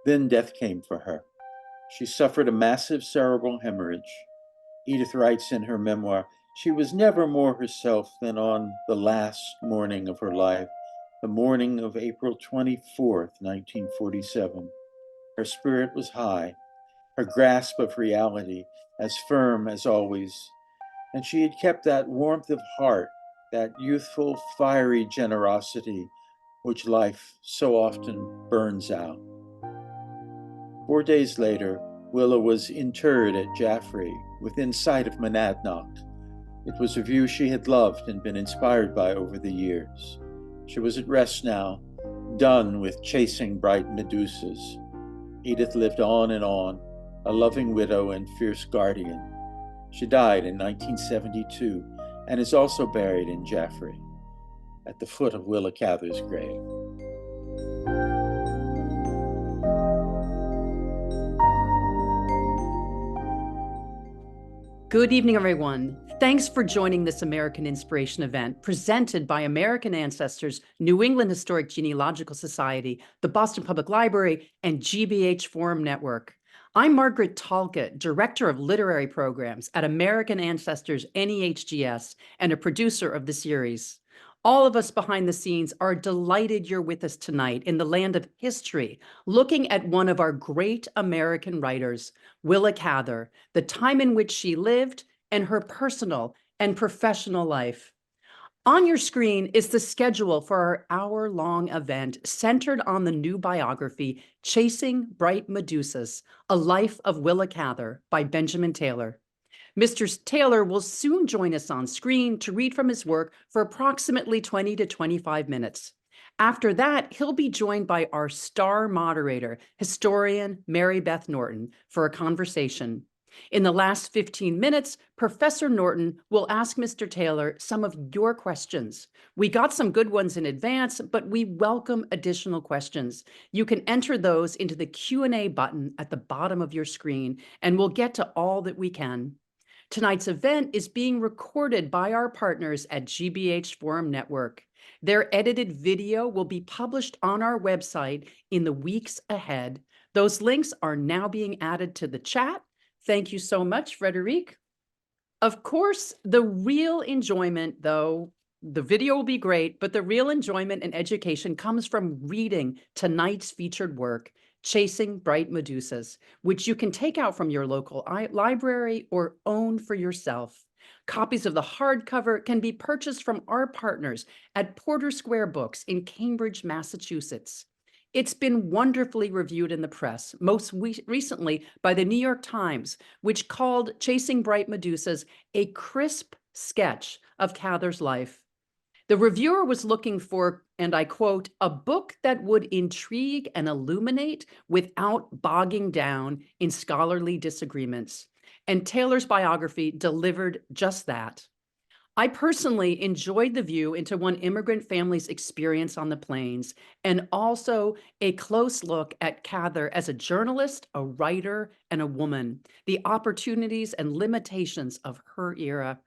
Then death came for her. She suffered a massive cerebral hemorrhage. Edith writes in her memoir, she was never more herself than on the last morning of her life, the morning of April 24th, 1947. Her spirit was high, her grasp of reality as firm as always, and she had kept that warmth of heart, that youthful, fiery generosity which life so often burns out. 4 days later, Willa was interred at Jaffrey, within sight of Monadnock. It was a view she had loved and been inspired by over the years. She was at rest now, done with chasing bright Medusas. Edith lived on and on, a loving widow and fierce guardian. She died in 1972 and is also buried in Jaffrey, at the foot of Willa Cather's grave. Good evening, everyone. Thanks for joining this American Inspiration event presented by American Ancestors, New England Historic Genealogical Society, the Boston Public Library, and GBH Forum Network. I'm Margaret Talcott, Director of Literary Programs at American Ancestors NEHGS and a producer of the series. All of us behind the scenes are delighted you're with us tonight in the land of history, looking at one of our great American writers, Willa Cather, the time in which she lived, and her personal and professional life. On your screen is the schedule for our hour-long event centered on the new biography, Chasing Bright Medusas, A Life of Willa Cather by Benjamin Taylor. Mr. Taylor will soon join us on screen to read from his work for approximately 20 to 25 minutes. After that, he'll be joined by our star moderator, historian Mary Beth Norton, for a conversation. In the last 15 minutes, Professor Norton will ask Mr. Taylor some of your questions. We got some good ones in advance, but we welcome additional questions. You can enter those into the Q&A button at the bottom of your screen, and we'll get to all that we can. Tonight's event is being recorded by our partners at GBH Forum Network. Their edited video will be published on our website in the weeks ahead. Those links are now being added to the chat. Thank you so much, Frederic. Of course, the real enjoyment, though, the video will be great, but the real enjoyment and education comes from reading tonight's featured work, Chasing Bright Medusas, which you can take out from your local library or own for yourself. Copies of the hardcover can be purchased from our partners at Porter Square Books in Cambridge, Massachusetts. It's been wonderfully reviewed in the press, most recently by the New York Times, which called Chasing Bright Medusas a crisp sketch of Cather's life. The reviewer was looking for, and I quote, a book that would intrigue and illuminate without bogging down in scholarly disagreements. And Taylor's biography delivered just that. I personally enjoyed the view into one immigrant family's experience on the plains, and also a close look at Cather as a journalist, a writer, and a woman, the opportunities and limitations of her era.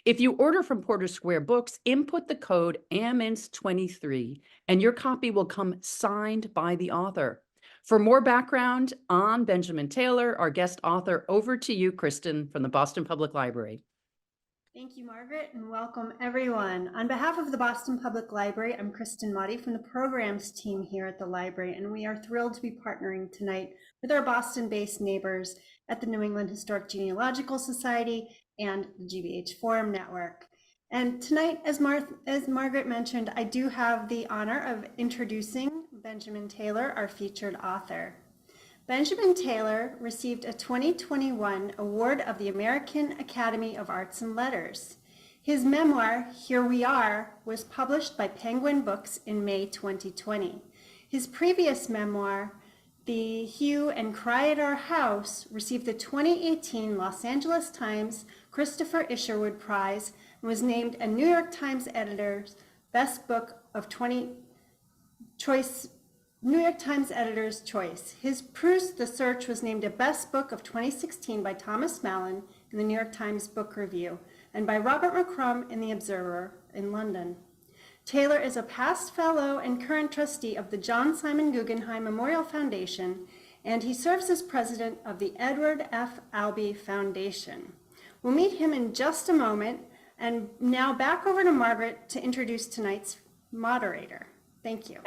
If you order from Porter Square Books, input the code AMINS23, and your copy will come signed by the author. For more background on Benjamin Taylor, our guest author, over to you, Kristen, from the Boston Public Library. Thank you, Margaret, and welcome everyone. On behalf of the Boston Public Library, I'm Kristen Motti from the programs team here at the library, and we are thrilled to be partnering tonight with our Boston-based neighbors at the New England Historic Genealogical Society and the GBH Forum Network. And tonight, as Margaret mentioned, I do have the honor of introducing Benjamin Taylor, our featured author. Benjamin Taylor received a 2021 award of the American Academy of Arts and Letters. His memoir, Here We Are, was published by Penguin Books in May 2020. His previous memoir, The Hue and Cry at Our House, received the 2018 Los Angeles Times Christopher Isherwood Prize and was named a New York Times editor's Best Book of New York Times Editor's Choice. His Proust, The Search, was named a Best Book of 2016 by Thomas Mallon in the New York Times Book Review and by Robert McCrum in The Observer in London. Taylor is a past fellow and current trustee of the John Simon Guggenheim Memorial Foundation, and he serves as president of the Edward F. Albee Foundation. We'll meet him in just a moment, and now back over to Margaret to introduce tonight's moderator. Thank you.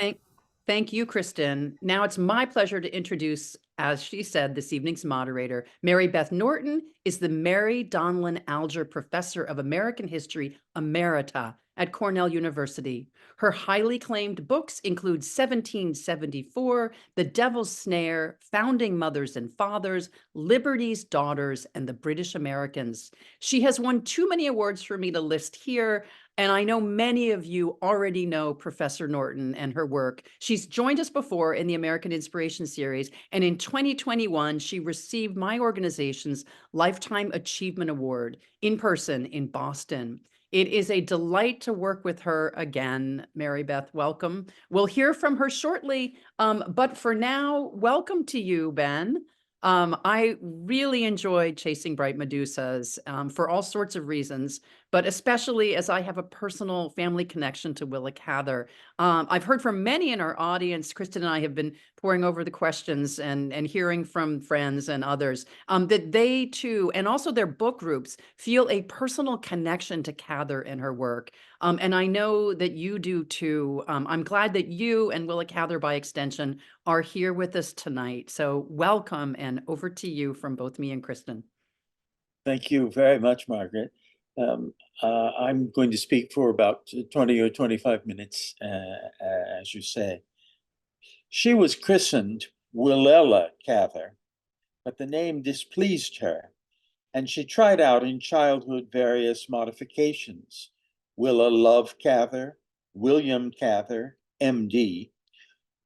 Thank you, Kristen. Now it's my pleasure to introduce, as she said, this evening's moderator. Mary Beth Norton is the Mary Donlin Alger Professor of American History Emerita at Cornell University. Her highly claimed books include 1774, The Devil's Snare, Founding Mothers and Fathers, Liberty's Daughters, and the British Americans. She has won too many awards for me to list here, and I know many of you already know Professor Norton and her work. She's joined us before in the American Inspiration Series, and in 2021, she received my organization's Lifetime Achievement Award in person in Boston. It is a delight to work with her again. Mary Beth, welcome. We'll hear from her shortly, but for now, welcome to you, Ben. I really enjoyed chasing Bright Medusas for all sorts of reasons, but especially as I have a personal family connection to Willa Cather. I've heard from many in our audience. Kristen and I have been poring over the questions and hearing from friends and others that they too, and also their book groups, feel a personal connection to Cather and her work. And I know that you do too. I'm glad that you and Willa Cather, by extension, are here with us tonight. So welcome, and over to you from both me and Kristen. Thank you very much, Margaret. I'm going to speak for about 20 or 25 minutes, as you say. She was christened Willa Cather, but the name displeased her, and she tried out in childhood various modifications. Willa Love Cather, William Cather, MD,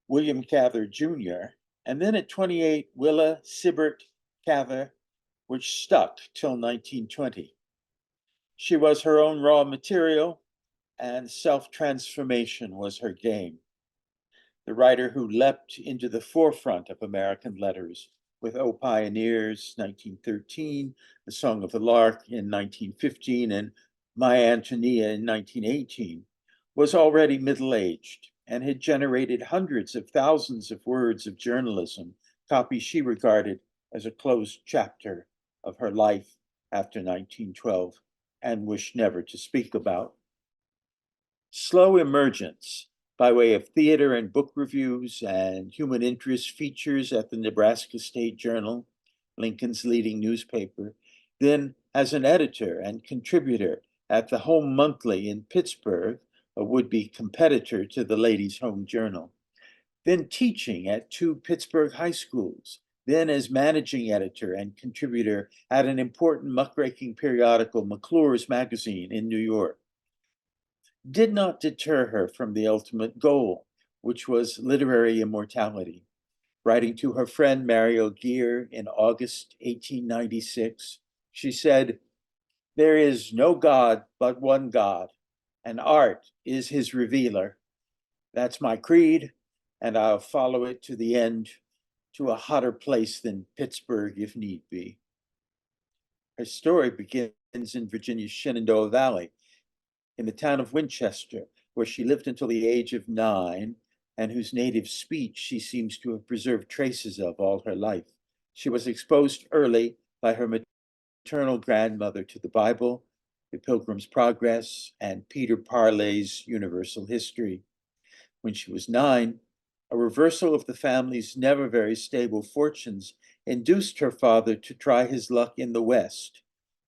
William Cather Jr., and then at 28, Willa Sibbert Cather, which stuck till 1920. She was her own raw material, and self-transformation was her game. The writer who leapt into the forefront of American letters with O Pioneers, 1913, The Song of the Lark in 1915, and My Antonia in 1918, was already middle-aged and had generated hundreds of thousands of words of journalism, copies she regarded as a closed chapter of her life after 1912 and wished never to speak about. Slow emergence by way of theater and book reviews and human interest features at the Nebraska State Journal, Lincoln's leading newspaper, then as an editor and contributor at the Home Monthly in Pittsburgh, a would-be competitor to the Ladies' Home Journal, then teaching at 2 Pittsburgh high schools, then as managing editor and contributor at an important muckraking periodical, McClure's Magazine in New York, did not deter her from the ultimate goal, which was literary immortality. Writing to her friend Mario Gear in August 1896, she said, "There is no God but one God, and art is his revealer. That's my creed, and I'll follow it to the end, to a hotter place than Pittsburgh if need be." Her story begins in Virginia's Shenandoah Valley, in the town of Winchester, where she lived until the age of 9, and whose native speech she seems to have preserved traces of all her life. She was exposed early by her maternal grandmother to the Bible, the Pilgrim's Progress, and Peter Parley's Universal History. When she was 9, a reversal of the family's never very stable fortunes induced her father to try his luck in the West.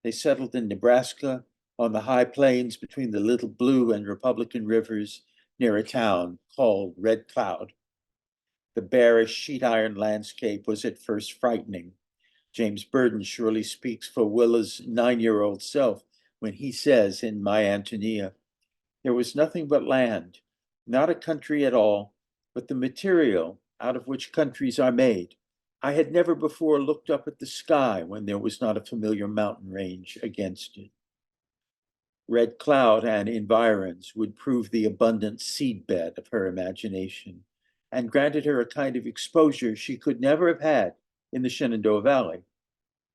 They settled in Nebraska, on the high plains between the Little Blue and Republican rivers, near a town called Red Cloud. The bearish sheet iron landscape was at first frightening. James Burden surely speaks for Willa's 9-year-old self when he says in My Antonia, "There was nothing but land, not a country at all, but the material out of which countries are made. I had never before looked up at the sky when there was not a familiar mountain range against it." Red Cloud and environs would prove the abundant seedbed of her imagination and granted her a kind of exposure she could never have had in the Shenandoah Valley.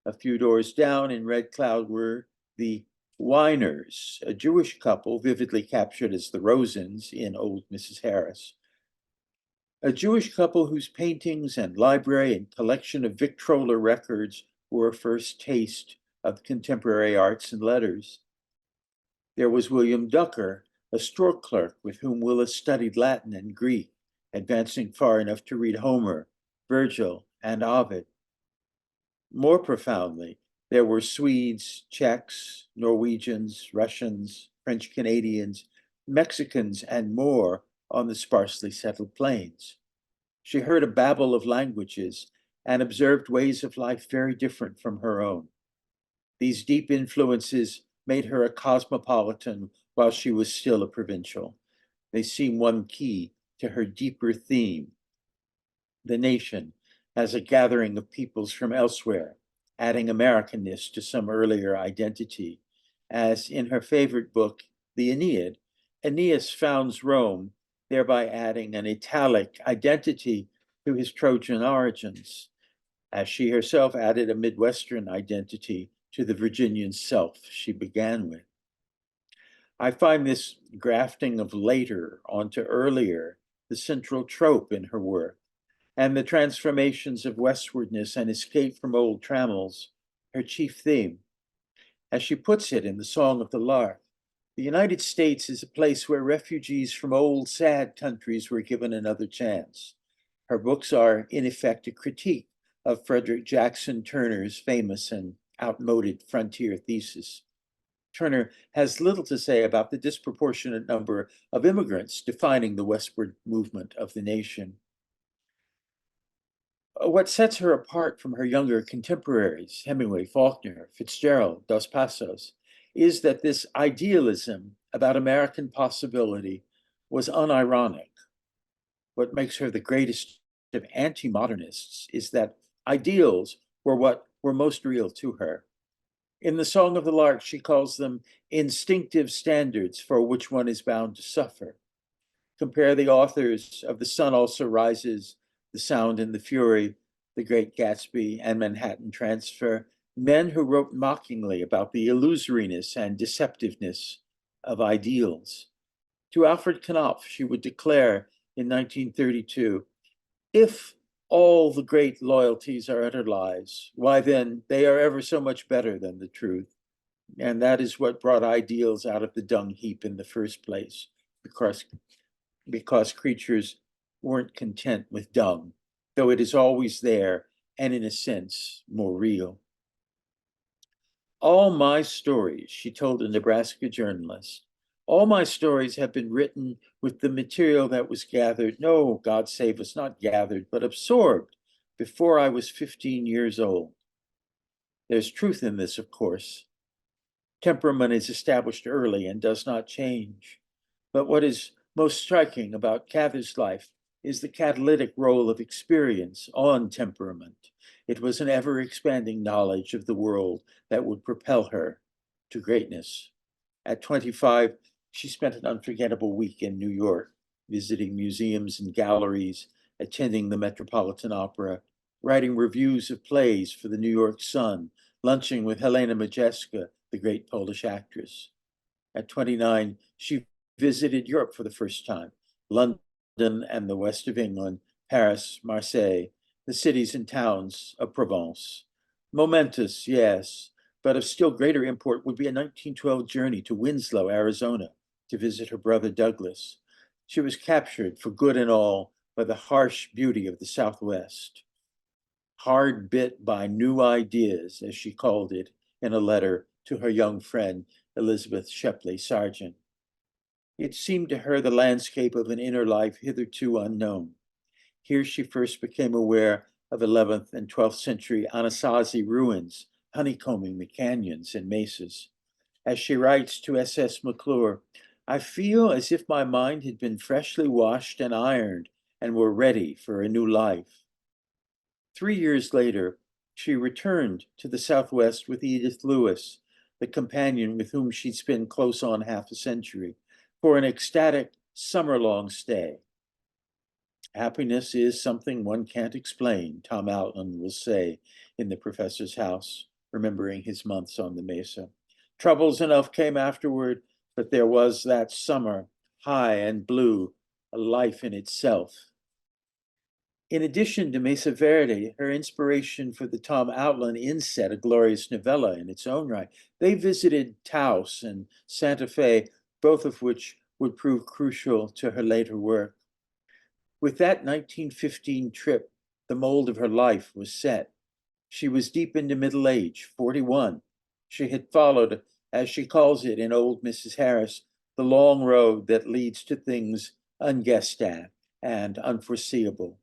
A few doors down in Red Cloud were the Whiners, a Jewish couple vividly captured as the Rosens in Old Mrs. Harris. A Jewish couple whose paintings and library and collection of Victrola records were a first taste of contemporary arts and letters. There was William Ducker, a store clerk with whom Willa studied Latin and Greek, advancing far enough to read Homer, Virgil, and Ovid. More profoundly, there were Swedes, Czechs, Norwegians, Russians, French Canadians, Mexicans, and more on the sparsely settled plains. She heard a babble of languages and observed ways of life very different from her own. These deep influences made her a cosmopolitan while she was still a provincial. They seem one key to her deeper theme, the nation as a gathering of peoples from elsewhere, adding Americanness to some earlier identity. As in her favorite book, The Aeneid, Aeneas founds Rome, thereby adding an Italic identity to his Trojan origins, as she herself added a Midwestern identity to the Virginian self she began with. I find this grafting of later onto earlier the central trope in her work, and the transformations of westwardness and escape from old trammels, her chief theme. As she puts it in the Song of the Lark, the United States is a place where refugees from old, sad countries were given another chance. Her books are, in effect, a critique of Frederick Jackson Turner's famous and outmoded frontier thesis. Turner has little to say about the disproportionate number of immigrants defining the westward movement of the nation. What sets her apart from her younger contemporaries, Hemingway, Faulkner, Fitzgerald, Dos Passos, is that this idealism about American possibility was unironic. What makes her the greatest of anti-modernists is that ideals were what were most real to her. In the Song of the Lark, she calls them instinctive standards for which one is bound to suffer. Compare the authors of The Sun Also Rises, The Sound and the Fury, The Great Gatsby, and Manhattan Transfer, men who wrote mockingly about the illusoriness and deceptiveness of ideals. To Alfred Knopf, she would declare in 1932, if all the great loyalties are utter lies, why then they are ever so much better than the truth. And that is what brought ideals out of the dung heap in the first place, because creatures weren't content with dung, though it is always there and in a sense more real. All my stories, she told a Nebraska journalist, all my stories have been written with the material that was gathered, no, God save us, not gathered, but absorbed before I was 15 years old. There's truth in this, of course. Temperament is established early and does not change. But what is most striking about Cather's life is the catalytic role of experience on temperament. It was an ever-expanding knowledge of the world that would propel her to greatness. At 25, she spent an unforgettable week in New York, visiting museums and galleries, attending the Metropolitan Opera, writing reviews of plays for the New York Sun, lunching with Helena Modjeska, the great Polish actress. At 29, she visited Europe for the first time, London and the west of England, Paris, Marseille, the cities and towns of Provence. Momentous, yes, but of still greater import would be a 1912 journey to Winslow, Arizona, to visit her brother Douglas. She was captured for good and all by the harsh beauty of the Southwest. Hard bit by new ideas, as she called it in a letter to her young friend, Elizabeth Shepley Sargent. It seemed to her the landscape of an inner life hitherto unknown. Here she first became aware of 11th and 12th century Anasazi ruins, honeycombing the canyons and mesas. As she writes to S.S. McClure, I feel as if my mind had been freshly washed and ironed and were ready for a new life. 3 years later, she returned to the Southwest with Edith Lewis, the companion with whom she'd spent close on half a century, for an ecstatic summer-long stay. Happiness is something one can't explain, Tom Alton will say in The Professor's House, remembering his months on the Mesa. Troubles enough came afterward, but there was that summer, high and blue, a life in itself. In addition to Mesa Verde, her inspiration for the Tom Outland inset, a glorious novella in its own right, they visited Taos and Santa Fe, both of which would prove crucial to her later work. With that 1915 trip, the mold of her life was set. She was deep into middle age, 41. She had followed, as she calls it in Old Mrs. Harris, the long road that leads to things unguessed at and unforeseeable.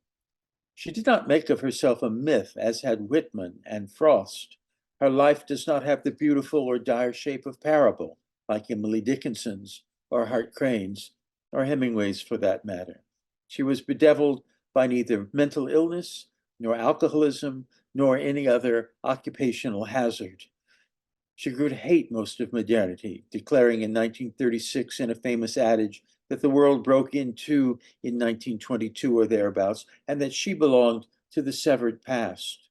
She did not make of herself a myth, as had Whitman and Frost. Her life does not have the beautiful or dire shape of parable, like Emily Dickinson's or Hart Crane's, or Hemingway's for that matter. She was bedeviled by neither mental illness, nor alcoholism, nor any other occupational hazard. She grew to hate most of modernity, declaring in 1936 in a famous adage that the world broke in two in 1922 or thereabouts, and that she belonged to the severed past.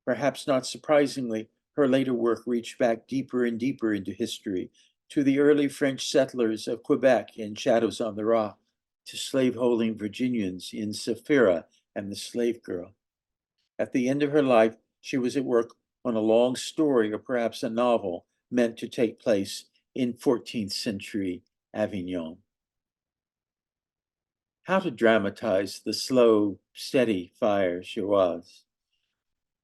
Perhaps not surprisingly, her later work reached back deeper and deeper into history, to the early French settlers of Quebec in Shadows on the Rock, to slave-holding Virginians in Sapphira and the Slave Girl. At the end of her life, she was at work on a long story, or perhaps a novel, meant to take place in 14th century Avignon. How to dramatize the slow, steady fire she was.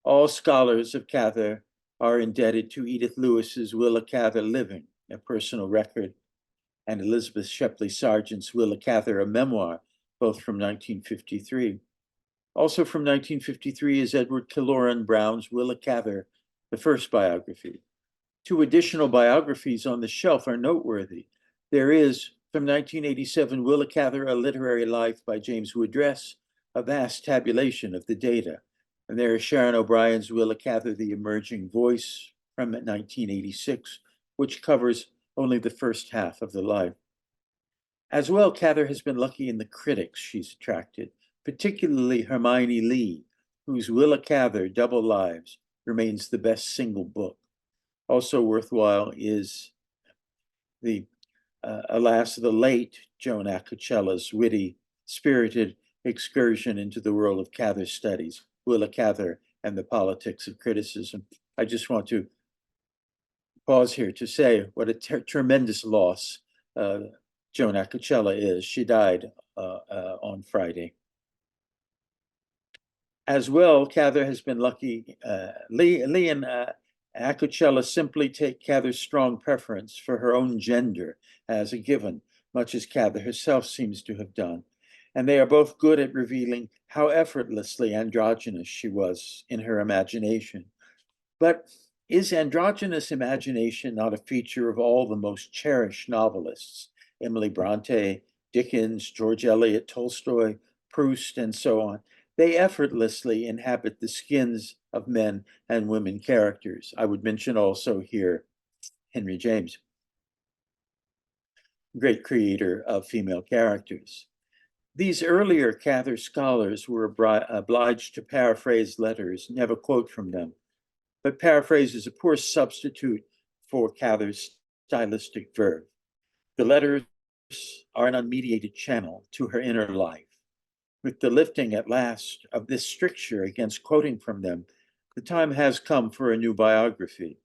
All scholars of Cather are indebted to Edith Lewis's Willa Cather Living, a personal record, and Elizabeth Shepley Sargent's Willa Cather, a memoir, both from 1953. Also from 1953 is Edward Killoran Brown's Willa Cather, the first biography. Two additional biographies on the shelf are noteworthy. There is, from 1987, Willa Cather, A Literary Life by James Woodress, a vast tabulation of the data. And there is Sharon O'Brien's Willa Cather, The Emerging Voice, from 1986, which covers only the first half of the life. As well, Cather has been lucky in the critics she's attracted, particularly Hermione Lee, whose Willa Cather, Double Lives, remains the best single book. Also worthwhile is alas, the late Joan Accuchella's witty, spirited excursion into the world of Cather studies, Willa Cather and the Politics of Criticism. I just want to pause here to say what a tremendous loss Joan Accuchella is. She died on Friday. As well, Cather has been lucky. Lee and Accuchella simply take Cather's strong preference for her own gender as a given, much as Cather herself seems to have done. And they are both good at revealing how effortlessly androgynous she was in her imagination. But is androgynous imagination not a feature of all the most cherished novelists? Emily Bronte, Dickens, George Eliot, Tolstoy, Proust, and so on. They effortlessly inhabit the skins of men and women characters. I would mention also here Henry James, great creator of female characters. These earlier Cather scholars were obliged to paraphrase letters, never quote from them. But paraphrase is a poor substitute for Cather's stylistic verve. The letters are an unmediated channel to her inner life. With the lifting at last of this stricture against quoting from them, the time has come for a new biography.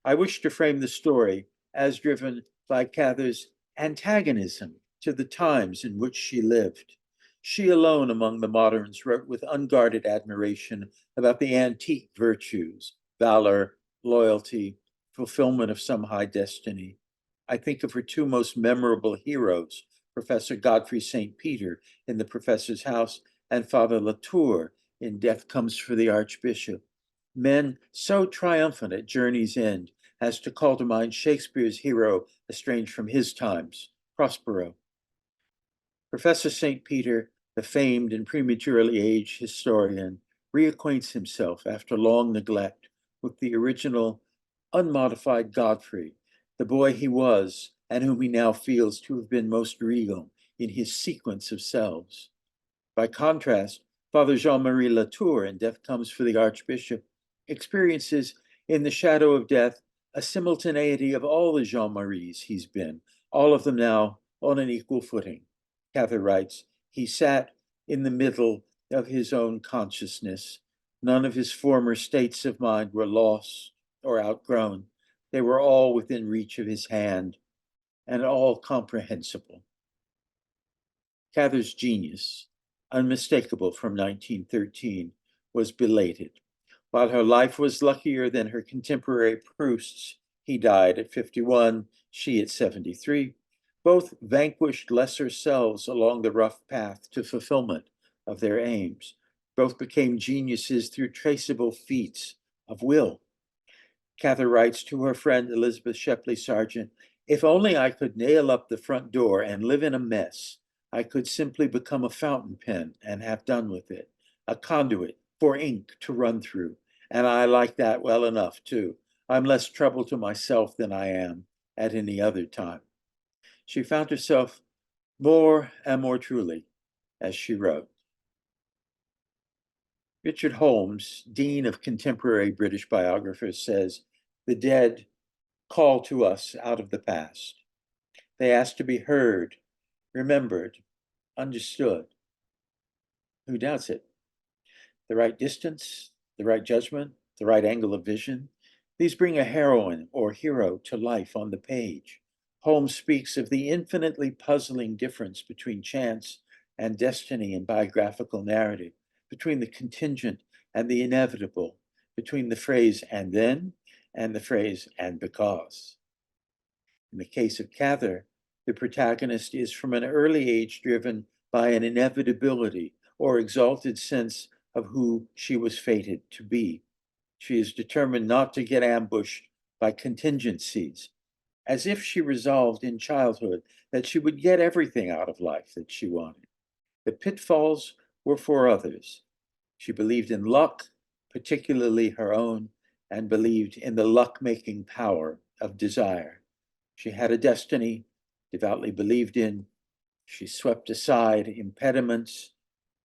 I wish to frame the story as driven by Cather's antagonism to the times in which she lived. She alone among the moderns wrote with unguarded admiration about the antique virtues, valor, loyalty, fulfillment of some high destiny. I think of her two most memorable heroes, Professor Godfrey St. Peter in The Professor's House and Father Latour in Death Comes for the Archbishop. Men so triumphant at journey's end as to call to mind Shakespeare's hero estranged from his times, Prospero. Professor St. Peter, the famed and prematurely aged historian, reacquaints himself after long neglect with the original, unmodified Godfrey, the boy he was and whom he now feels to have been most regal in his sequence of selves. By contrast, Father Jean-Marie Latour in Death Comes for the Archbishop experiences in the shadow of death a simultaneity of all the Jean-Maries he's been, all of them now on an equal footing. Cather writes, he sat in the middle of his own consciousness. None of his former states of mind were lost or outgrown. They were all within reach of his hand and all comprehensible. Cather's genius, unmistakable from 1913, was belated. While her life was luckier than her contemporary Proust's, he died at 51, she at 73. Both vanquished lesser selves along the rough path to fulfillment of their aims. Both became geniuses through traceable feats of will. Cather writes to her friend Elizabeth Shepley Sargent, if only I could nail up the front door and live in a mess, I could simply become a fountain pen and have done with it, a conduit for ink to run through. And I like that well enough, too. I'm less trouble to myself than I am at any other time. She found herself more and more truly as she wrote. Richard Holmes, Dean of Contemporary British Biographers, says, the dead call to us out of the past. They ask to be heard, remembered, understood. Who doubts it? The right distance, the right judgment, the right angle of vision. These bring a heroine or hero to life on the page. Holmes speaks of the infinitely puzzling difference between chance and destiny in biographical narrative, between the contingent and the inevitable, between the phrase and then and the phrase and because. In the case of Cather, the protagonist is from an early age driven by an inevitability or exalted sense of who she was fated to be. She is determined not to get ambushed by contingencies, as if she resolved in childhood that she would get everything out of life that she wanted. The pitfalls were for others. She believed in luck, particularly her own, and believed in the luck-making power of desire. She had a destiny, devoutly believed in. She swept aside impediments.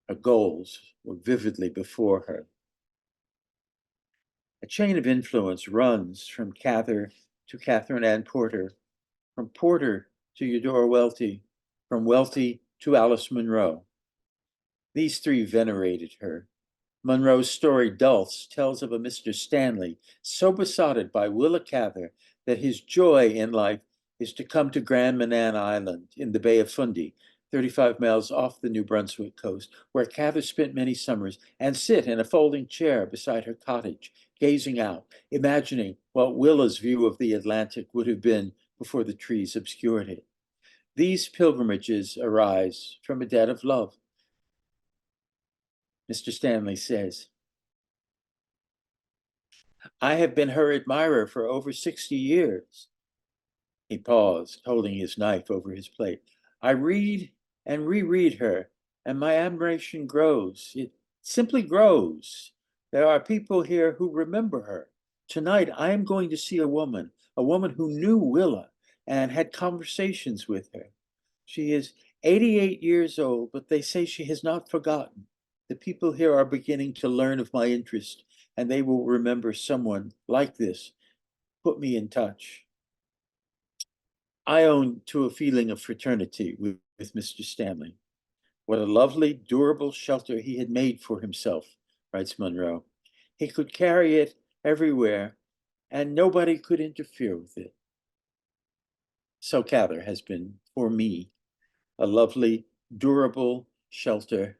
Her goals were vividly before her. A chain of influence runs from Cather to Catherine Ann Porter, from Porter to Eudora Welty, from Welty to Alice Munro. These three venerated her. Munro's story Dulce tells of a Mr. Stanley so besotted by Willa Cather that his joy in life is to come to Grand Manan Island in the Bay of Fundy, 35 miles off the New Brunswick coast, where Cather spent many summers, and sit in a folding chair beside her cottage, gazing out, imagining what Willa's view of the Atlantic would have been before the trees obscured it. These pilgrimages arise from a debt of love. Mr. Stanley says, I have been her admirer for over 60 years. He paused, holding his knife over his plate. I read and reread her, and my admiration grows. It simply grows. There are people here who remember her. Tonight, I am going to see a woman who knew Willa and had conversations with her. She is 88 years old, but they say she has not forgotten. The people here are beginning to learn of my interest, and they will remember someone like this. Put me in touch. I own to a feeling of fraternity with Mr. Stanley. What a lovely, durable shelter he had made for himself, writes Munro. He could carry it everywhere, and nobody could interfere with it. So Cather has been, for me, a lovely, durable shelter,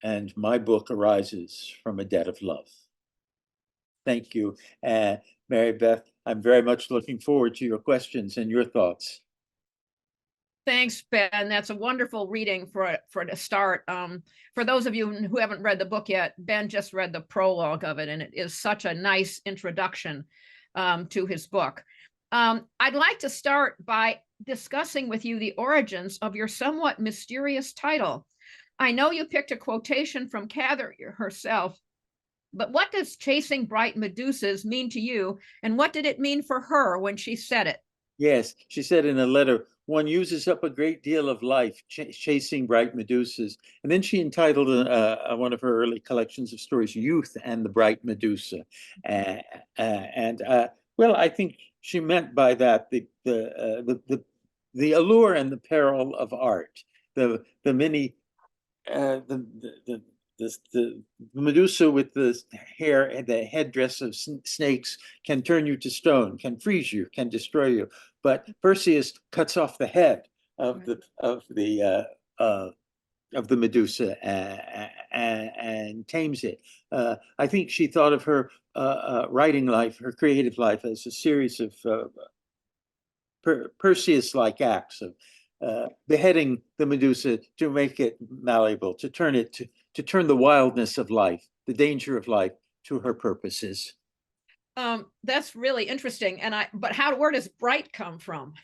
and my book arises from a debt of love. Thank you. Mary Beth, I'm very much looking forward to your questions and your thoughts. Thanks, Ben. That's a wonderful reading for the start. For those of you who haven't read the book yet, Ben just read the prologue of it, and it is such a nice introduction to his book. I'd like to start by discussing with you the origins of your somewhat mysterious title. I know you picked a quotation from Cather herself, but what does chasing bright Medusas mean to you, and what did it mean for her when she said it? Yes, she said in a letter, one uses up a great deal of life chasing bright Medusas. And then she entitled one of her early collections of stories, Youth and the Bright Medusa. Well, I think she meant by that the allure and the peril of art, the many the Medusa with the hair and the headdress of snakes can turn you to stone, can freeze you, can destroy you. But Perseus cuts off the head of the Medusa and tames it. I think she thought of her writing life, her creative life, as a series of Perseus-like acts of beheading the Medusa to make it malleable, to turn the wildness of life, the danger of life, to her purposes. That's really interesting. But where does Bright come from?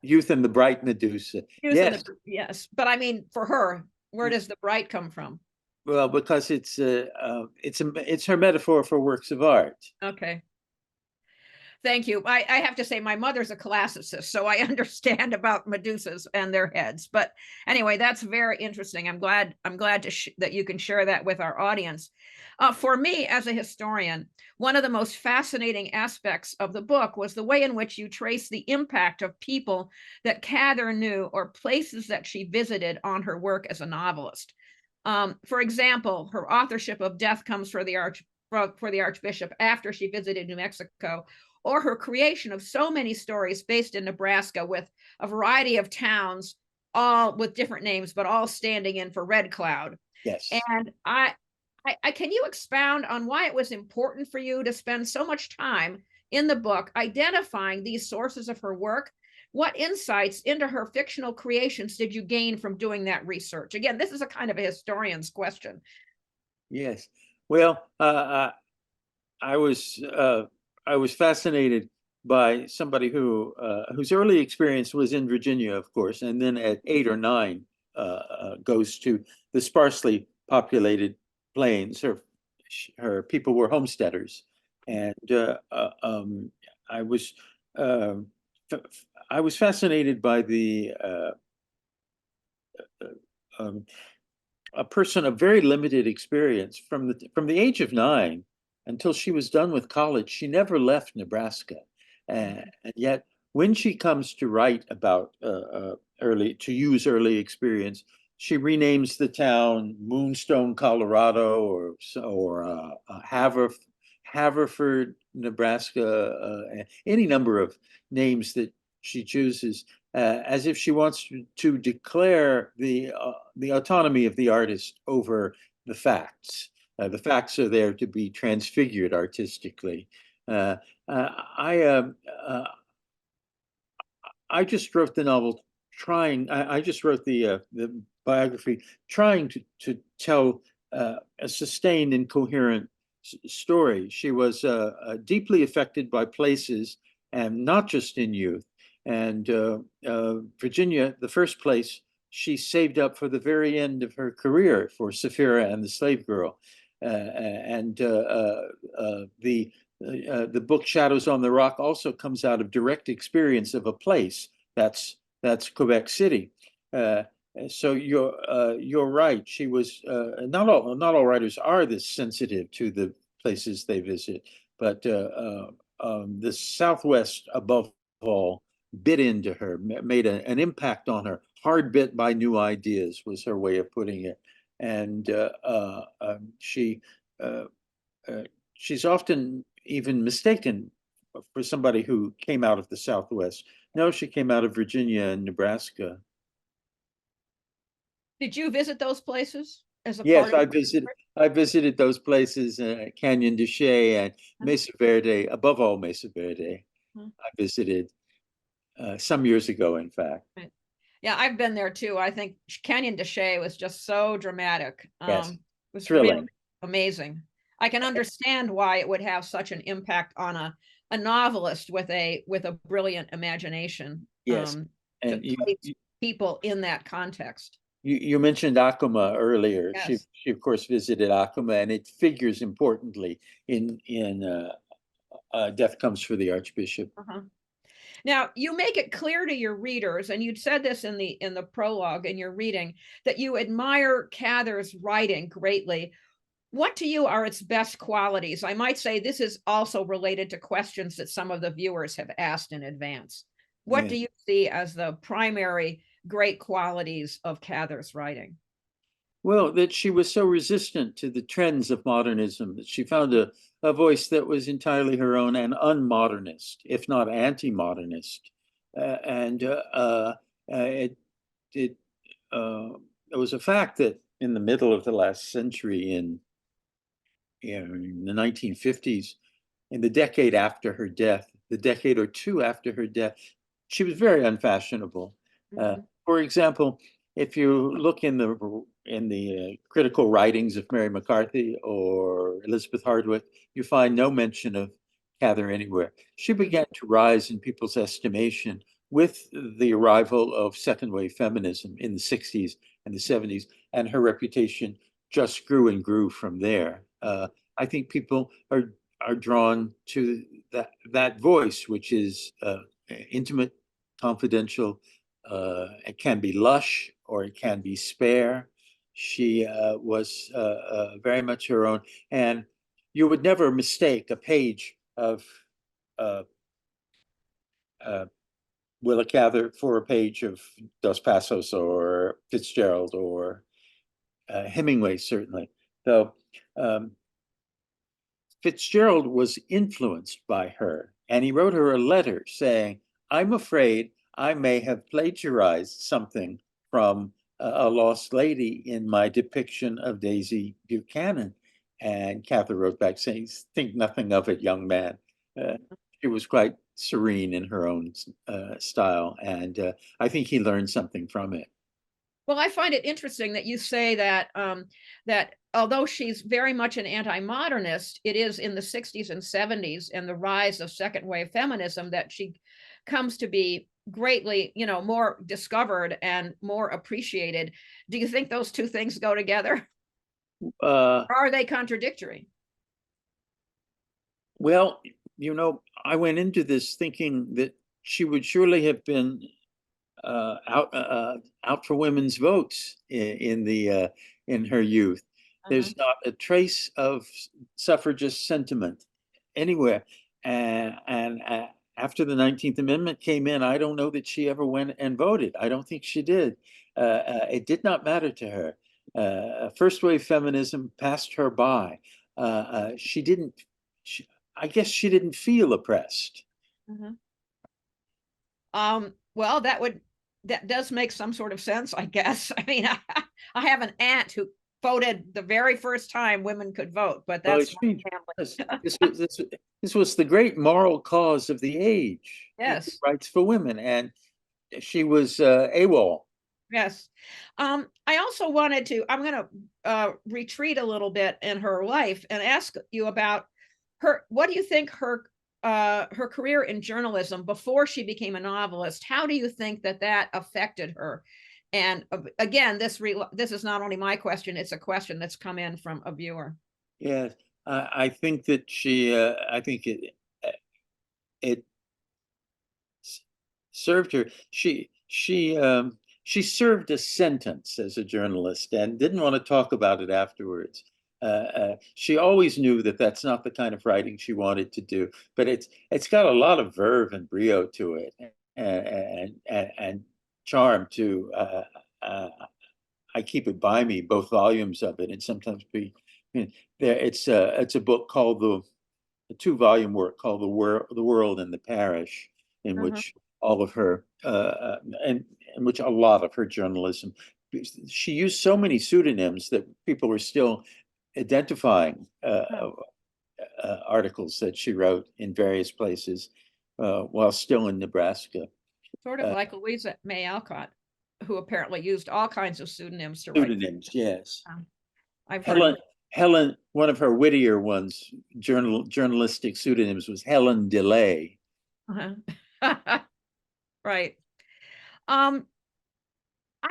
Youth and the Bright Medusa. Yes. Yes. But I mean, for her, where does the Bright come from? Well, because it's her metaphor for works of art. Okay. Thank you. I have to say my mother's a classicist, so I understand about Medusas and their heads. But anyway, that's very interesting. I'm glad that you can share that with our audience. For me, as a historian, one of the most fascinating aspects of the book was the way in which you trace the impact of people that Cather knew or places that she visited on her work as a novelist. For example, her authorship of Death Comes for the Archbishop after she visited New Mexico, or her creation of so many stories based in Nebraska with a variety of towns, all with different names, but all standing in for Red Cloud. Yes. And I can you expound on why it was important for you to spend so much time in the book identifying these sources of her work? What insights into her fictional creations did you gain from doing that research? Again, this is a kind of a historian's question. Yes. Well, I was fascinated by somebody whose early experience was in Virginia, of course, and then at 8 or 9 goes to the sparsely populated plains. Her people were homesteaders, and I was fascinated by a person of very limited experience from the age of 9 until she was done with college. She never left Nebraska, and yet when she comes to write about early experience, she renames the town Moonstone, Colorado, or Haverford, Nebraska, any number of names that she chooses, as if she wants to declare the autonomy of the artist over the facts. The facts are there to be transfigured artistically. I just wrote the novel trying. I just wrote the biography trying to tell a sustained and coherent story. She was deeply affected by places, and not just in youth. And Virginia, the first place she saved up for the very end of her career, for Sapphira and the Slave Girl. The book Shadows on the Rock also comes out of direct experience of a place that's Quebec City. So you're right. She was not all writers are this sensitive to the places they visit, but the Southwest above all bit into her, made an impact on her. Hard bit by new ideas was her way of putting it, and she's often even mistaken for somebody who came out of the Southwest. No, she came out of Virginia and Nebraska. Did you visit those places as a Yes, part of I visited those places, Canyon de Chelly and Mesa Verde, above all Mesa Verde. I visited some years ago, in fact. Right. Yeah, I've been there too. I think Canyon de Chelly was just so dramatic. Yes, It was thrilling. really amazing. I can understand why it would have such an impact on a novelist with a brilliant imagination. Yes, and to place people in that context. You mentioned Acoma earlier. Yes. She of course visited Acoma, and it figures importantly in Death Comes for the Archbishop. Now, you make it clear to your readers, and you'd said this in the prologue in your reading, that you admire Cather's writing greatly. What to you are its best qualities? I might say this is also related to questions that some of the viewers have asked in advance. What Yeah. do you see as the primary great qualities of Cather's writing? Well, that she was so resistant to the trends of modernism that she found a voice that was entirely her own and unmodernist, if not anti-modernist. And it it it was a fact that in the middle of the last century, in the 1950s, in the decade after her death, the decade or two after her death, she was very unfashionable. For example, if you look in the critical writings of Mary McCarthy or Elizabeth Hardwick, you find no mention of Cather anywhere. She began to rise in people's estimation with the arrival of second wave feminism in the 60s and the 70s, and her reputation just grew and grew from there. I think people are drawn to that voice, which is intimate, confidential. It can be lush or it can be spare. She was very much her own, and you would never mistake a page of uh, uh, Willa Cather for a page of Dos Passos or Fitzgerald or Hemingway, certainly. Though Fitzgerald was influenced by her, and he wrote her a letter saying, I'm afraid I may have plagiarized something from a lost lady in my depiction of Daisy Buchanan. And Cather wrote back saying, think nothing of it, young man. She was quite serene in her own style, and I think he learned something from it. Well, I find it interesting that you say that that although she's very much an anti-modernist, it is in the 60s and 70s and the rise of second wave feminism that she comes to be greatly, more discovered and more appreciated. Do you think those two things go together? Uh, Or are they contradictory? well, I went into this thinking that she would surely have been out for women's votes in her youth. There's not a trace of suffragist sentiment anywhere. And after the 19th Amendment came in, I don't know that she ever went and voted. I don't think she did. It did not matter to her. First wave feminism passed her by. She didn't. I guess she didn't feel oppressed. Well, that does make some sort of sense, I guess. I mean, I have an aunt who voted the very first time women could vote, but Well, that's it's my been, family. this was the great moral cause of the age, Yes. rights for women, and she was AWOL. Yes. I also wanted to, I'm going to retreat a little bit in her life and ask you about what do you think her career in journalism before she became a novelist, how do you think that affected her? And again, this is not only my question, it's a question that's come in from a viewer. Yes, I think that I think it served her. She served a sentence as a journalist and didn't want to talk about it afterwards. She always knew that that's not the kind of writing she wanted to do, but it's got a lot of verve and brio to it, and charm too. I keep it by me, both volumes of it, and sometimes there. It's a book called a 2-volume work called the World and the Parish, in which all of her and in which a lot of her journalism. She used so many pseudonyms that people were still identifying articles that she wrote in various places while still in Nebraska. Sort of like Louisa May Alcott, who apparently used all kinds of pseudonyms to write. Pseudonyms, yes. I've heard Helen, one of her wittier ones, journalistic pseudonyms was Helen Delay. Right. I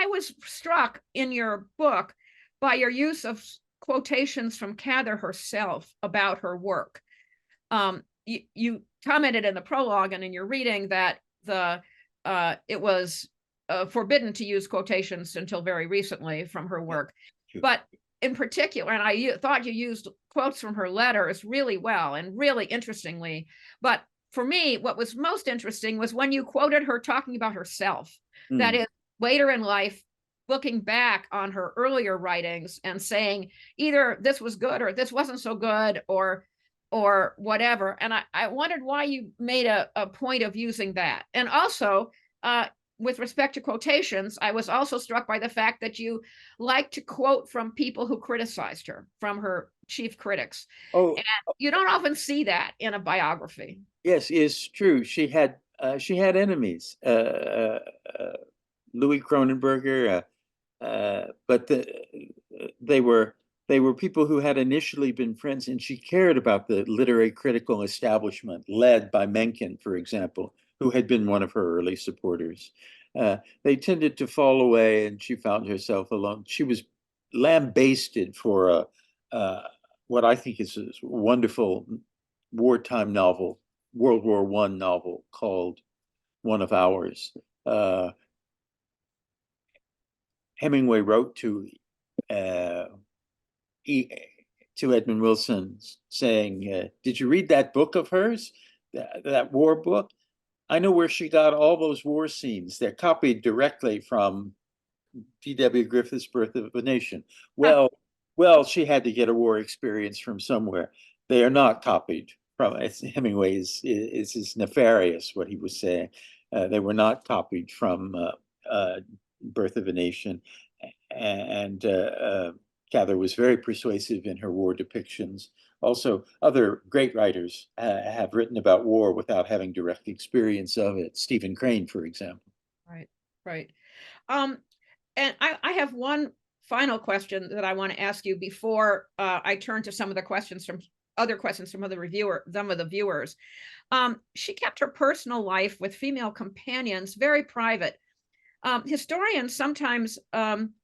was struck in your book by your use of quotations from Cather herself about her work. You commented in the prologue and in your reading that it was forbidden to use quotations until very recently from her work. But in particular, and I thought you used quotes from her letters really well and really interestingly, but for me, what was most interesting was when you quoted her talking about herself. That is, later in life, looking back on her earlier writings and saying either this was good or this wasn't so good or whatever. And I wondered why you made a point of using that. And also, with respect to quotations, I was also struck by the fact that you like to quote from people who criticized her, from her chief critics. Oh, and you don't often see that in a biography. yes, it's true. She had enemies. Louis Kronenberger, but they were people who had initially been friends, and she cared about the literary critical establishment led by Mencken, for example, who had been one of her early supporters. They tended to fall away, and she found herself alone. She was lambasted for what I think is a wonderful wartime novel, World War I novel called One of Ours. Hemingway wrote to Edmund Wilson saying, "Did you read that book of hers, that war book? I know where she got all those war scenes. They're copied directly from G.W. Griffith's Birth of a Nation." Well, she had to get a war experience from somewhere. They are not copied from Hemingway is nefarious what he was saying. They were not copied from Birth of a Nation, and Cather was very persuasive in her war depictions. Also, other great writers have written about war without having direct experience of it. Stephen Crane, for example. Right, right. And I have one final question that I want to ask you before I turn to some of the questions from some of the viewers. She kept her personal life with female companions very private. Historians sometimes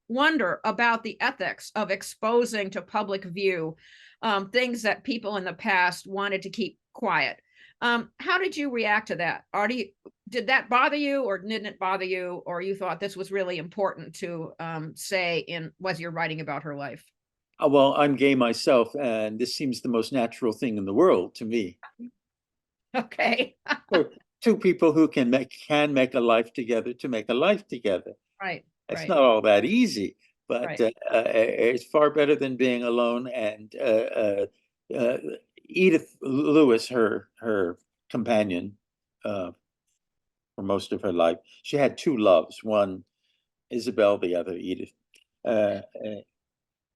wonder about the ethics of exposing to public view things that people in the past wanted to keep quiet. How did you react to that? Did that bother you, or didn't it bother you, or you thought this was really important to say was you're writing about her life? Well, I'm gay myself, and this seems the most natural thing in the world to me. Okay. For two people who can make a life together to make a life together. Right. It's right. not all that easy, but Right. It's far better than being alone. And Edith Lewis, her companion for most of her life, she had two loves: one Isabel, the other Edith.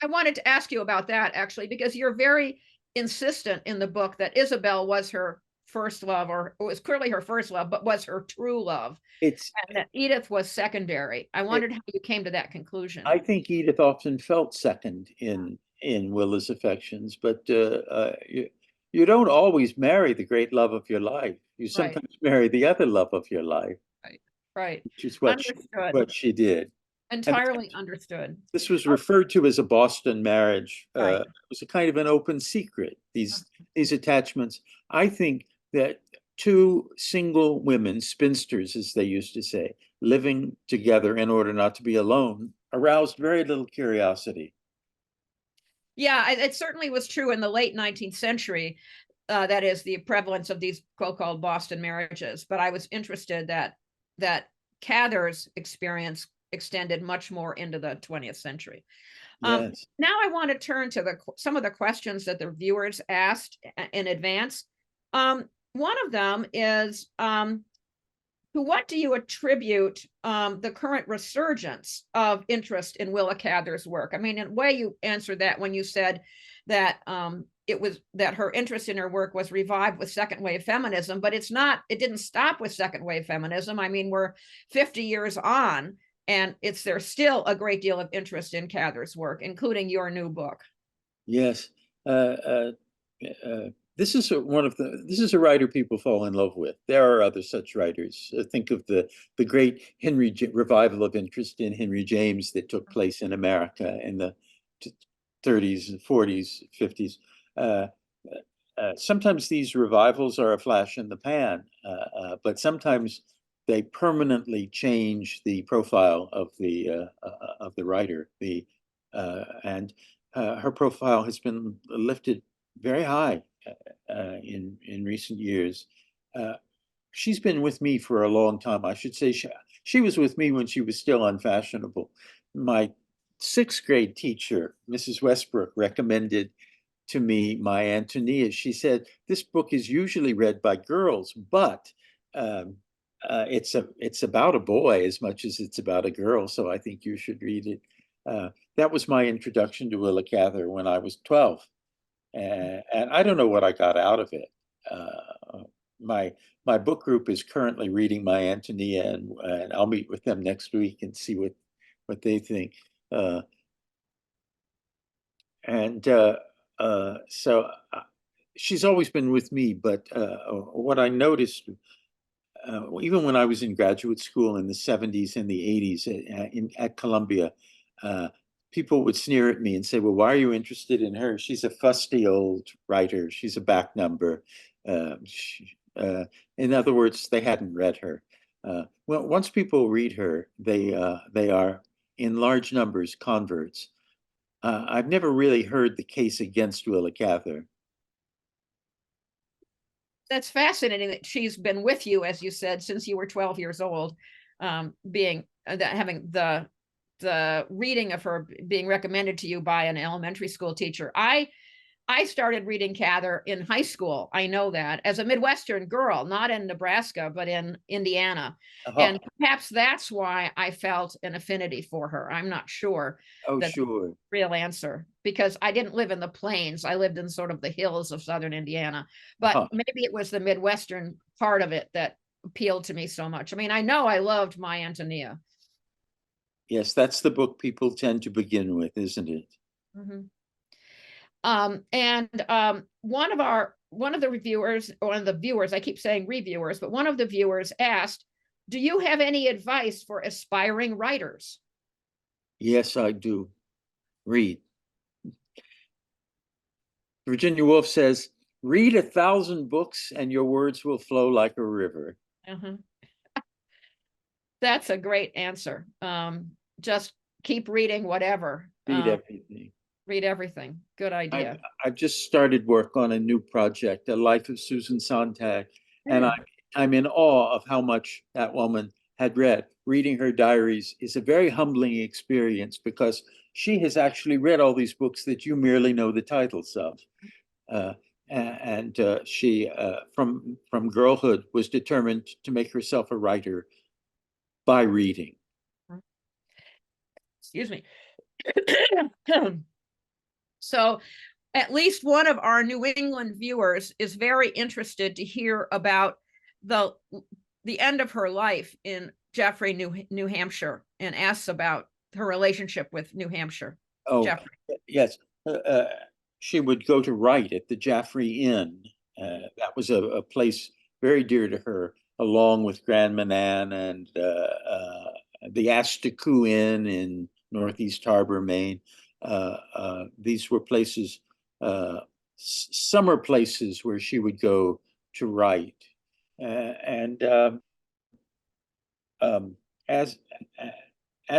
I wanted to ask you about that actually, because you're very insistent in the book that Isabel was her first love, or it was clearly her first love, but was her true love, It's and that Edith was secondary. I wondered how you came to that conclusion. I think Edith often felt second in Willa's affections, but you don't always marry the great love of your life. You sometimes marry the other love of your life, Right. Right. which is Understood. what she did. Entirely understood. This was referred to as a Boston marriage. Right. It was a kind of an open secret, these attachments. I think that two single women, spinsters, as they used to say, living together in order not to be alone, aroused very little curiosity. Yeah, it certainly was true in the late 19th century. That is the prevalence of these so-called Boston marriages. But I was interested that Cather's experience extended much more into the 20th century. Yes. Now I want to turn to some of the questions that the viewers asked in advance. One of them is, to what do you attribute the current resurgence of interest in Willa Cather's work? I mean, in a way, you answered that when you said that it was that her interest in her work was revived with second wave feminism, but it didn't stop with second wave feminism. I mean, we're 50 years on, and there's still a great deal of interest in Cather's work, including your new book. Yes. This is this is a writer people fall in love with. There are other such writers. Think of the great revival of interest in Henry James that took place in America in the 30s, 40s, 50s. Sometimes these revivals are a flash in the pan, but sometimes they permanently change the profile of the writer. And her profile has been lifted very high in recent years. She's been with me for a long time. I should say she was with me when she was still unfashionable. My sixth grade teacher, Mrs. Westbrook, recommended to me My Antonia. She said, this book is usually read by girls, but it's about a boy as much as it's about a girl, so I think you should read it. That was my introduction to Willa Cather when I was 12. And I don't know what I got out of it. My my book group is currently reading My Antonia, and I'll meet with them next week and see what they think. So she's always been with me, but what I noticed, even when I was in graduate school in the 70s and the 80s at Columbia, people would sneer at me and say, well, why are you interested in her? She's a fusty old writer. She's a back number. In other words, they hadn't read her. Well, once people read her, they are in large numbers converts. I've never really heard the case against Willa Cather. That's fascinating that she's been with you, as you said, since you were 12 years old, having the reading of her being recommended to you by an elementary school teacher. I started reading Cather in high school. I know that, as a Midwestern girl, not in Nebraska, but in Indiana. And perhaps that's why I felt an affinity for her. I'm not sure. Oh, that's sure. the real answer, because I didn't live in the plains. I lived in sort of the hills of southern Indiana. But maybe it was the Midwestern part of it that appealed to me so much. I mean, I know I loved My Antonia. Yes, that's the book people tend to begin with, isn't it? Mm-hmm. One of the reviewers, or one of the viewers, I keep saying reviewers, but one of the viewers asked, do you have any advice for aspiring writers? Yes, I do. Read. Virginia Woolf says, read 1,000 books and your words will flow like a river. That's a great answer. Just keep reading whatever. Read everything. Read everything. Good idea. I've just started work on a new project, A Life of Susan Sontag, and I'm in awe of how much that woman had read. Reading her diaries is a very humbling experience because she has actually read all these books that you merely know the titles of. She, from girlhood, was determined to make herself a writer by reading. Excuse me. So at least one of our New England viewers is very interested to hear about the end of her life in Jaffrey, New Hampshire, and asks about her relationship with New Hampshire. Oh, Jaffrey. Yes. She would go to write at the Jaffrey Inn. That was a place very dear to her, along with Grand Manan and the Astaku Inn in Northeast Harbor, Maine. These were places, summer places where she would go to write. Um, as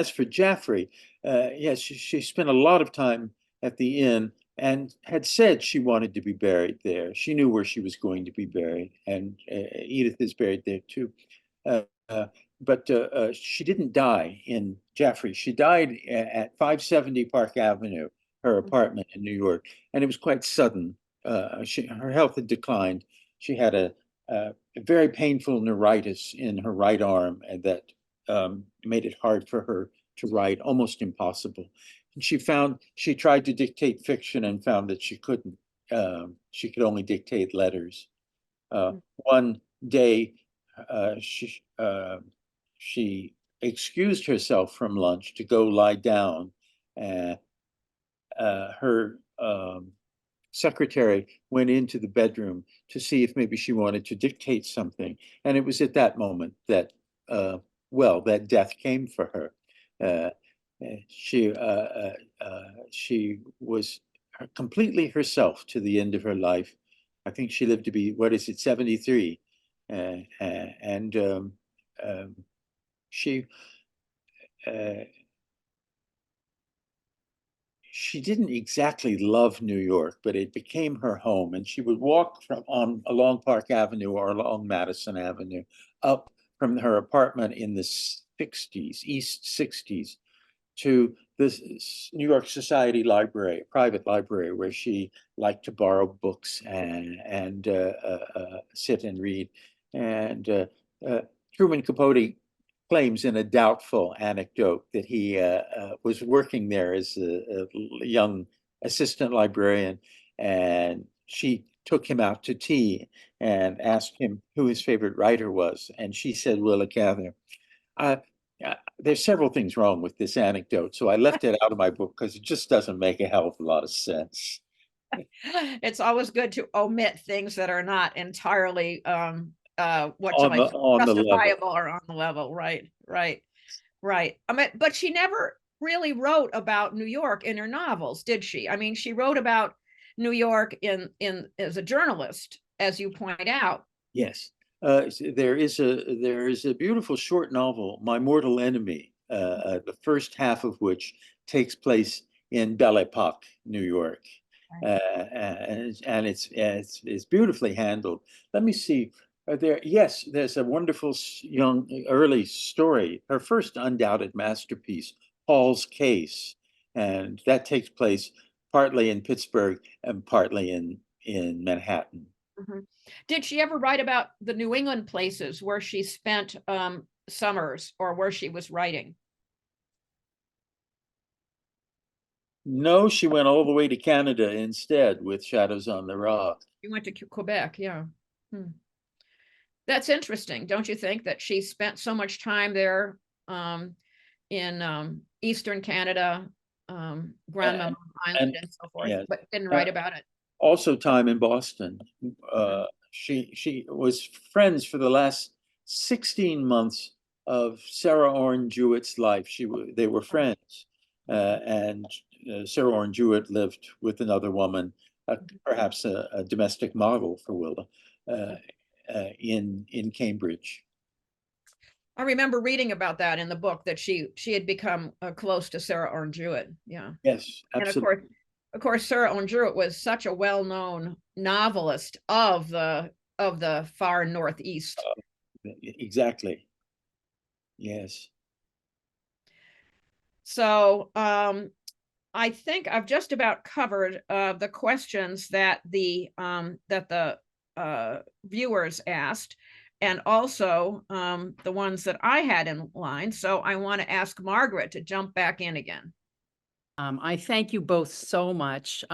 for Jaffrey, yes, she spent a lot of time at the inn and had said she wanted to be buried there. She knew where she was going to be buried, and Edith is buried there too. But she didn't die in Jaffrey. She died at 570 Park Avenue, her apartment in New York, and it was quite sudden. Her health had declined. She had a very painful neuritis in her right arm, and that made it hard for her to write, almost impossible. And she tried to dictate fiction and found that she couldn't. She could only dictate letters. One day, she excused herself from lunch to go lie down. Her secretary went into the bedroom to see if maybe she wanted to dictate something. And it was at that moment that, that death came for her. She was completely herself to the end of her life. I think she lived to be, 73? she didn't exactly love New York, but it became her home. And she would walk along Park Avenue or along Madison Avenue up from her apartment in the 60s, East 60s, to the New York Society Library, private library, where she liked to borrow books and sit and read. And Truman Capote claims in a doubtful anecdote that he was working there as a young assistant librarian, and she took him out to tea and asked him who his favorite writer was. And she said, Willa Cather. Uh, there's several things wrong with this anecdote, so I left it out of my book because it just doesn't make a hell of a lot of sense. It's always good to omit things that are not entirely what On shall I the say, on the level. justifiable or on the level. Right. I mean, but she never really wrote about New York in her novels, did she? I mean, she wrote about New York in as a journalist, as you point out. Yes. There is a beautiful short novel, My Mortal Enemy, the first half of which takes place in Belle Epoque, New York, and it's beautifully handled. Let me see. Yes, there's a wonderful young early story. Her first undoubted masterpiece, Hall's Case, and that takes place partly in Pittsburgh and partly in Manhattan. Mm-hmm. Did she ever write about the New England places where she spent summers or where she was writing? No, she went all the way to Canada instead with Shadows on the Rock. She went to Quebec, yeah. That's interesting, don't you think, that she spent so much time there in Eastern Canada, Grand Maman Island and so forth, yes. but didn't write about it. Also time in Boston. She was friends for the last 16 months of Sarah Orne Jewett's life. They were friends. And Sarah Orne Jewett lived with another woman, perhaps a domestic model for Willa, in Cambridge. I remember reading about that in the book, that she had become close to Sarah Orne Jewett. Yeah. Yes, absolutely. And of course, Sarah Orne Jewett was such a well-known novelist of the far Northeast. Exactly. Yes. So I think I've just about covered the questions that the viewers asked, and also the ones that I had in line. So I want to ask Margaret to jump back in again. I thank you both so much.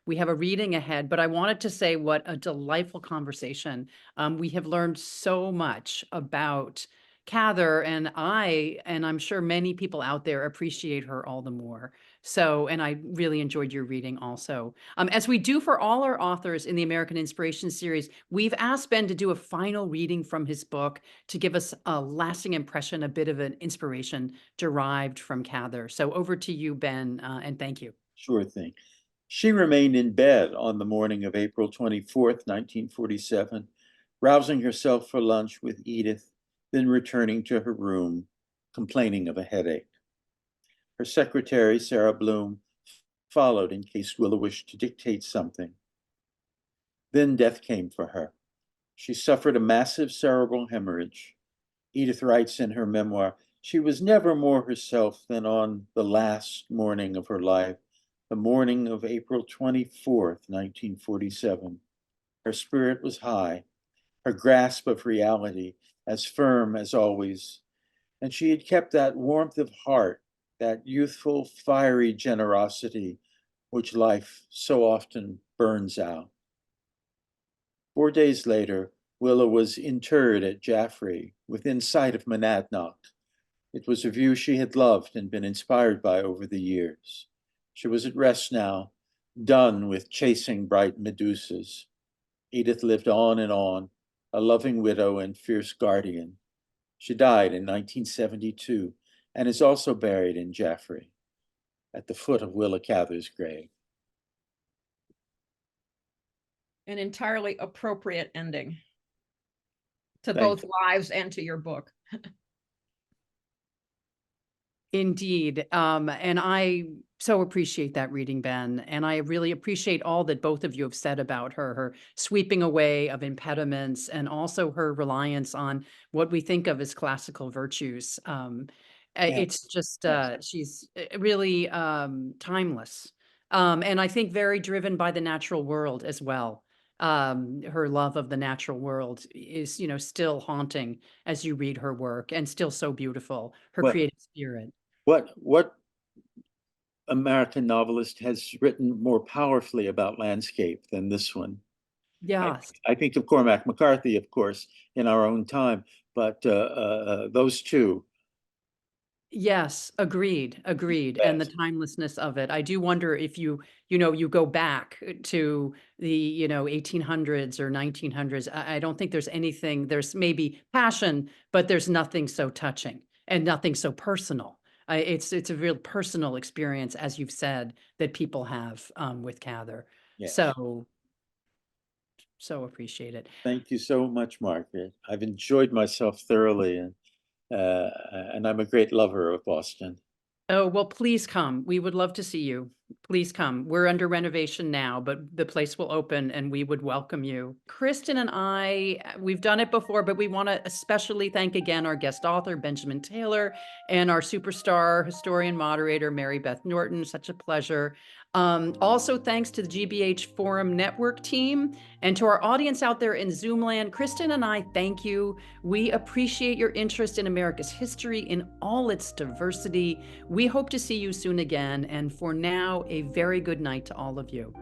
We have a reading ahead, but I wanted to say what a delightful conversation. We have learned so much about Cather, and I'm sure many people out there appreciate her all the more. So, and I really enjoyed your reading also. As we do for all our authors in the American Inspiration series, we've asked Ben to do a final reading from his book to give us a lasting impression, a bit of an inspiration derived from Cather. So over to you, Ben, and thank you. Sure thing. She remained in bed on the morning of April 24th, 1947, rousing herself for lunch with Edith, then returning to her room, complaining of a headache. Her secretary, Sarah Bloom, followed in case Willa wished to dictate something. Then death came for her. She suffered a massive cerebral hemorrhage. Edith writes in her memoir, she was never more herself than on the last morning of her life, the morning of April 24th, 1947. Her spirit was high, her grasp of reality as firm as always, and she had kept that warmth of heart, that youthful, fiery generosity which life so often burns out. 4 days later, Willa was interred at Jaffrey, within sight of Monadnock. It was a view she had loved and been inspired by over the years. She was at rest now, done with chasing bright Medusas. Edith lived on and on, a loving widow and fierce guardian. She died in 1972 and is also buried in Jaffrey, at the foot of Willa Cather's grave. An entirely appropriate ending to both lives and to your book. Indeed. And I so appreciate that reading, Ben. And I really appreciate all that both of you have said about her, her sweeping away of impediments and also her reliance on what we think of as classical virtues. It's Yes, just, yes. she's really timeless. And I think very driven by the natural world as well. Her love of the natural world is, still haunting as you read her work and still so beautiful, her What creative spirit. what American novelist has written more powerfully about landscape than this one? I, Yes. I think of Cormac McCarthy, of course, in our own time, but those two. Yes, agreed, agreed. And the Beth. timelessness of it. I do wonder if you go back to the, 1800s or 1900s. I don't think there's anything, there's maybe passion, but there's nothing so touching and nothing so personal. It's a real personal experience, as you've said, that people have with Cather. Yes. So appreciate it. Thank you so much, Margaret. I've enjoyed myself thoroughly, and I'm a great lover of Boston. Oh, well, please come. We would love to see you. Please come. We're under renovation now, but the place will open and we would welcome you. Kristen and I, we've done it before, but we want to especially thank again our guest author, Benjamin Taylor, and our superstar historian moderator, Mary Beth Norton. Such a pleasure. Also, thanks to the GBH Forum Network team and to our audience out there in Zoomland. Kristen and I thank you. We appreciate your interest in America's history in all its diversity. We hope to see you soon again. And for now, a very good night to all of you.